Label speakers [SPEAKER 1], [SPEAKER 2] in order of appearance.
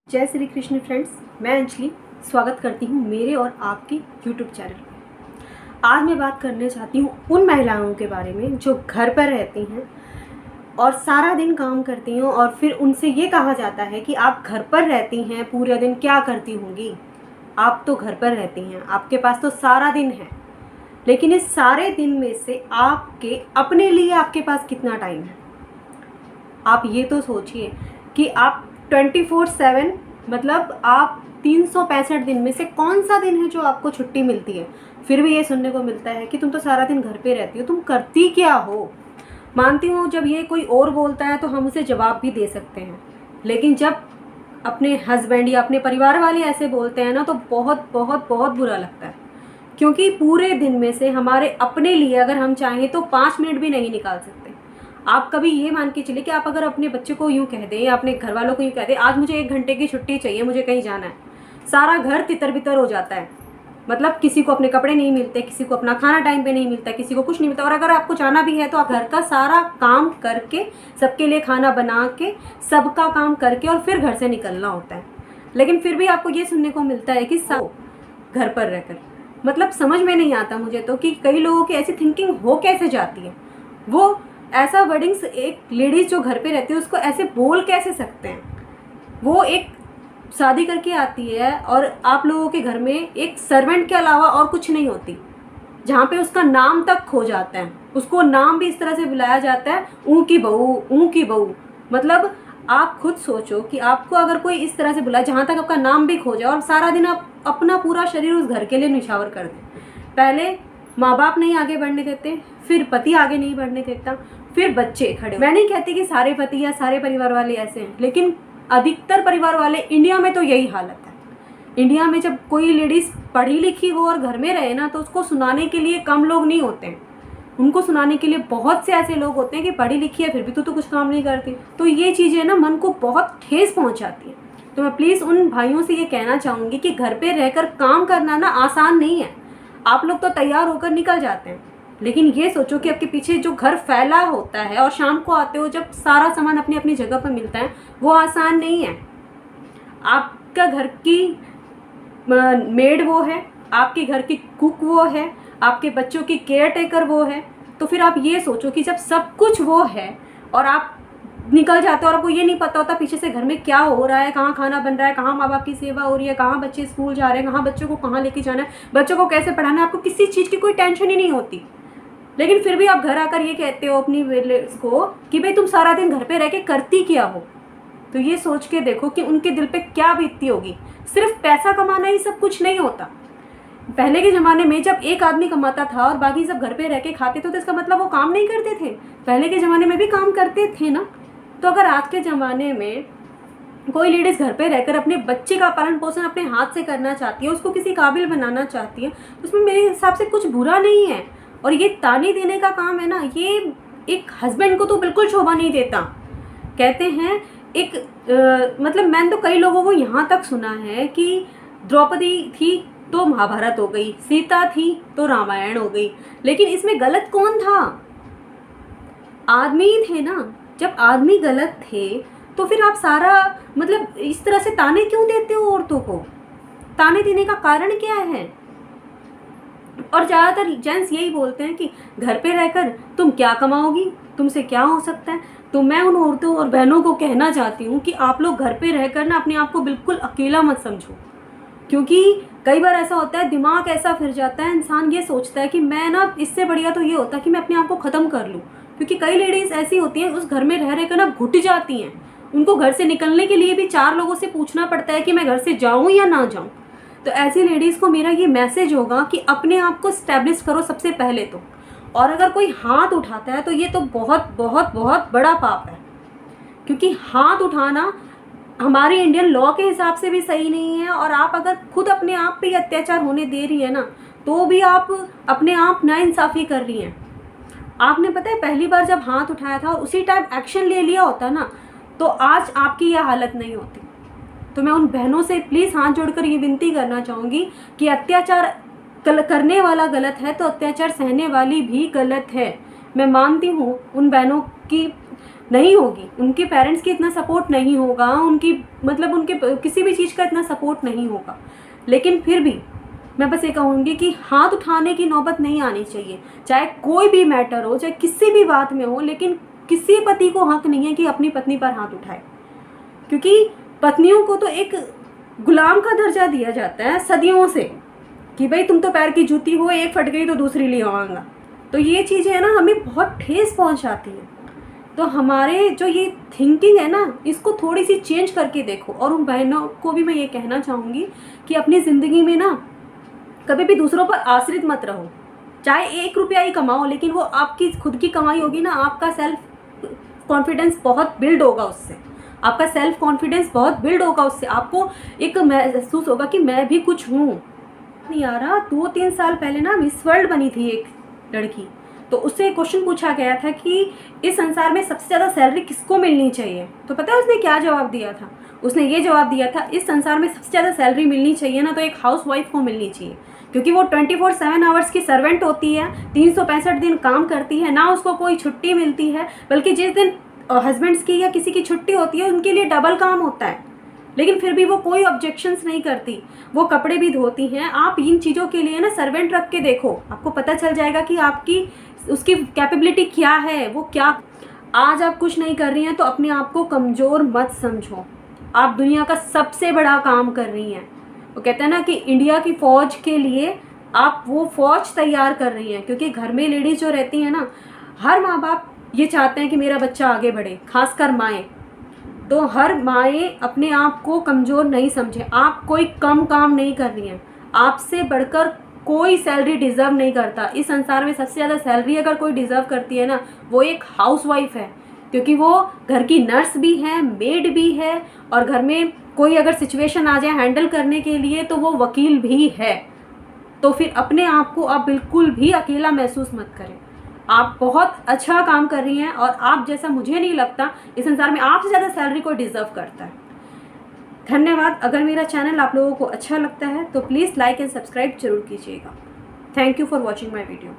[SPEAKER 1] जय श्री कृष्ण फ्रेंड्स, मैं अंजलि स्वागत करती हूँ मेरे और आपके YouTube चैनल में। आज मैं बात करने चाहती हूँ उन महिलाओं के बारे में जो घर पर रहती हैं और सारा दिन काम करती हैं और फिर उनसे ये कहा जाता है कि आप घर पर रहती हैं, पूरे दिन क्या करती होंगी। आप तो घर पर रहती हैं, आपके पास तो सारा दिन है, लेकिन इस सारे दिन में से आपके अपने लिए आपके पास कितना टाइम है। आप ये तो सोचिए कि आप 24/7 मतलब आप 365 दिन में से कौन सा दिन है जो आपको छुट्टी मिलती है। फिर भी ये सुनने को मिलता है कि तुम तो सारा दिन घर पे रहती हो, तुम करती क्या हो। मानती हूँ जब ये कोई और बोलता है तो हम उसे जवाब भी दे सकते हैं, लेकिन जब अपने हस्बैंड या अपने परिवार वाले ऐसे बोलते हैं ना तो बहुत बहुत बहुत बुरा लगता है। क्योंकि पूरे दिन में से हमारे अपने लिए अगर हम चाहें तो 5 मिनट भी नहीं निकाल सकते। आप कभी ये मान के चलिए कि आप अगर अपने बच्चे को यूँ कह दें या अपने घर वालों को यूँ कह दें, आज मुझे 1 घंटे की छुट्टी चाहिए, मुझे कहीं जाना है, सारा घर तितर बितर हो जाता है। मतलब किसी को अपने कपड़े नहीं मिलते, किसी को अपना खाना टाइम पे नहीं मिलता, किसी को कुछ नहीं मिलता। और अगर आपको जाना भी है तो आप घर का सारा काम करके, सबके लिए खाना बना के, सबका काम करके और फिर घर से निकलना होता है। लेकिन फिर भी आपको ये सुनने को मिलता है कि सब घर पर रहकर, मतलब समझ में नहीं आता मुझे तो कि कई लोगों की ऐसी थिंकिंग हो कैसे जाती है। वो ऐसा वर्डिंग्स एक लेडीज़ जो घर पे रहती है उसको ऐसे बोल कैसे सकते हैं। वो एक शादी करके आती है और आप लोगों के घर में एक सर्वेंट के अलावा और कुछ नहीं होती, जहाँ पे उसका नाम तक खो जाता है। उसको नाम भी इस तरह से बुलाया जाता है, ऊँ की बहू, ऊँ की बहू। मतलब आप खुद सोचो कि आपको अगर कोई इस तरह से बुलाए जहाँ तक आपका नाम भी खो जाए और सारा दिन आप अपना पूरा शरीर उस घर के लिए निछावर कर दें। पहले माँ बाप नहीं आगे बढ़ने देते, फिर पति आगे नहीं बढ़ने देता, फिर बच्चे खड़े। मैं नहीं कहती कि सारे पति या सारे परिवार वाले ऐसे हैं, लेकिन अधिकतर परिवार वाले इंडिया में तो यही हालत है। इंडिया में जब कोई लेडीज़ पढ़ी लिखी हो और घर में रहे ना तो उसको सुनाने के लिए कम लोग नहीं होते हैं। उनको सुनाने के लिए बहुत से ऐसे लोग होते हैं कि पढ़ी लिखी है फिर भी तो कुछ काम नहीं करती। तो ये चीज़ें ना मन को बहुत ठेस पहुँचाती है। तो मैं प्लीज़ उन भाइयों से ये कहना चाहूँगी कि घर पर रहकर काम करना ना आसान नहीं है। आप लोग तो तैयार होकर निकल जाते हैं, लेकिन ये सोचो कि आपके पीछे जो घर फैला होता है और शाम को आते हो जब सारा सामान अपनी अपनी जगह पर मिलता है, वो आसान नहीं है। आपका घर की मेड वो है, आपके घर की कुक वो है, आपके बच्चों की केयर टेकर वो है। तो फिर आप ये सोचो कि जब सब कुछ वो है और आप निकल जाते हो और आपको ये नहीं पता होता पीछे से घर में क्या हो रहा है, कहाँ खाना बन रहा है, कहाँ माँ बाप की सेवा हो रही है, कहाँ बच्चे स्कूल जा रहे हैं, कहाँ बच्चों को कहाँ लेके जाना है, बच्चों को कैसे पढ़ाना है, आपको किसी चीज़ की कोई टेंशन ही नहीं होती। लेकिन फिर भी आप घर आकर ये कहते हो अपनी विलेज को कि भाई तुम सारा दिन घर पे रह के करती क्या हो। तो ये सोच के देखो कि उनके दिल पे क्या बीतती होगी। सिर्फ पैसा कमाना ही सब कुछ नहीं होता। पहले के ज़माने में जब एक आदमी कमाता था और बाकी सब घर पे रह के खाते थे तो इसका मतलब वो काम नहीं करते थे। पहले के ज़माने में भी काम करते थे ना। तो अगर आज के ज़माने में कोई लेडीज़ घर पे रहकर अपने बच्चे का पालन पोषण अपने हाथ से करना चाहती है, उसको किसी काबिल बनाना चाहती है, तो उसमें मेरे हिसाब से कुछ बुरा नहीं है। और ये ताने देने का काम है ना, ये एक हस्बैंड को तो बिल्कुल शोभा नहीं देता। कहते हैं मतलब मैंने तो कई लोगों को यहाँ तक सुना है कि द्रौपदी थी तो महाभारत हो गई, सीता थी तो रामायण हो गई, लेकिन इसमें गलत कौन था? आदमी थे ना। जब आदमी गलत थे तो फिर आप सारा मतलब इस तरह से ताने क्यों देते हो औरतों को? ताने देने का कारण क्या है? और ज़्यादातर जेंट्स यही बोलते हैं कि घर पे रहकर तुम क्या कमाओगी, तुमसे क्या हो सकता है। तो मैं उन औरतों और बहनों को कहना चाहती हूँ कि आप लोग घर पे रहकर ना अपने आप को बिल्कुल अकेला मत समझो। क्योंकि कई बार ऐसा होता है, दिमाग ऐसा फिर जाता है, इंसान ये सोचता है कि मैं ना इससे बढ़िया तो ये होता है कि मैं अपने आप को ख़त्म कर लूँ। क्योंकि कई लेडीज़ ऐसी होती हैं उस घर में रह रहकर ना घुट जाती हैं। उनको घर से निकलने के लिए भी 4 लोगों से पूछना पड़ता है कि मैं घर से जाऊँ या ना जाऊँ। तो ऐसी लेडीज़ को मेरा ये मैसेज होगा कि अपने आप को स्टैब्लिश करो सबसे पहले तो। और अगर कोई हाथ उठाता है तो ये तो बहुत बहुत बहुत बड़ा पाप है। क्योंकि हाथ उठाना हमारे इंडियन लॉ के हिसाब से भी सही नहीं है। और आप अगर खुद अपने आप पे अत्याचार होने दे रही है ना तो भी आप अपने आप नाइंसाफ़ी कर रही हैं। आपने पता है पहली बार जब हाथ उठाया था और उसी टाइम एक्शन ले लिया होता ना तो आज आपकी यह हालत नहीं होती। तो मैं उन बहनों से प्लीज़ हाथ जोड़कर ये विनती करना चाहूँगी कि अत्याचार करने वाला गलत है तो अत्याचार सहने वाली भी गलत है। मैं मानती हूँ उन बहनों की नहीं होगी, उनके पेरेंट्स की इतना सपोर्ट नहीं होगा, उनकी मतलब उनके किसी भी चीज़ का इतना सपोर्ट नहीं होगा, लेकिन फिर भी मैं बस ये कहूँगी कि हाथ उठाने की नौबत नहीं आनी चाहिए, चाहे कोई भी मैटर हो, चाहे किसी भी बात में हो, लेकिन किसी पति को हक नहीं है कि अपनी पत्नी पर हाथ उठाए, क्योंकि पत्नियों को तो एक गुलाम का दर्जा दिया जाता है सदियों से कि भाई तुम तो पैर की जूती हो, एक फट गई तो दूसरी ले आऊँगा। तो ये चीज़ें है ना हमें बहुत ठेस पहुँचाती है। तो हमारे जो ये थिंकिंग है ना, इसको थोड़ी सी चेंज करके देखो। और उन बहनों को भी मैं ये कहना चाहूँगी कि अपनी ज़िंदगी में ना कभी भी दूसरों पर आश्रित मत रहो, चाहे 1 रुपया ही कमाओ, लेकिन वो आपकी खुद की कमाई होगी ना, आपका सेल्फ कॉन्फिडेंस बहुत बिल्ड होगा उससे, आपका सेल्फ कॉन्फिडेंस बहुत बिल्ड होगा उससे, आपको एक महसूस होगा कि मैं भी कुछ हूँ। नहीं आ रहा, 2-3 साल पहले ना मिस वर्ल्ड बनी थी एक लड़की, तो उससे क्वेश्चन पूछा गया था कि इस संसार में सबसे ज़्यादा सैलरी किसको मिलनी चाहिए। तो पता है उसने क्या जवाब दिया था? उसने ये जवाब दिया था, इस संसार में सबसे ज़्यादा सैलरी मिलनी चाहिए ना तो एक हाउस वाइफ को मिलनी चाहिए, क्योंकि वो 24/7 आवर्स की सर्वेंट होती है, 365 दिन काम करती है, ना उसको कोई छुट्टी मिलती है, बल्कि जिस दिन हस्बैंड्स की या किसी की छुट्टी होती है उनके लिए डबल काम होता है, लेकिन फिर भी वो कोई ऑब्जेक्शंस नहीं करती, वो कपड़े भी धोती हैं। आप इन चीज़ों के लिए ना सर्वेंट रख के देखो, आपको पता चल जाएगा कि आपकी उसकी कैपेबिलिटी क्या है, वो क्या। आज आप कुछ नहीं कर रही हैं तो अपने आप को कमज़ोर मत समझो, आप दुनिया का सबसे बड़ा काम कर रही हैं। वो कहते हैं ना कि इंडिया की फ़ौज के लिए आप वो फ़ौज तैयार कर रही हैं, क्योंकि घर में लेडीज़ जो रहती हैं ना, हर माँ बाप ये चाहते हैं कि मेरा बच्चा आगे बढ़े, खासकर माएँ। तो हर माएँ अपने आप को कमज़ोर नहीं समझें, आप कोई कम काम नहीं कर रही हैं, आपसे बढ़कर कोई सैलरी डिज़र्व नहीं करता। इस संसार में सबसे ज़्यादा सैलरी अगर कोई डिज़र्व करती है ना, वो एक हाउसवाइफ है, क्योंकि वो घर की नर्स भी है, मेड भी है, और घर में कोई अगर सिचुएशन आ जाए हैंडल करने के लिए तो वो वकील भी है। तो फिर अपने आप को आप बिल्कुल भी अकेला महसूस मत करें, आप बहुत अच्छा काम कर रही हैं, और आप जैसा मुझे नहीं लगता इस संसार में आपसे ज़्यादा सैलरी कोई डिज़र्व करता है। धन्यवाद। अगर मेरा चैनल आप लोगों को अच्छा लगता है तो प्लीज़ लाइक एंड सब्सक्राइब जरूर कीजिएगा। Thank you for watching my video.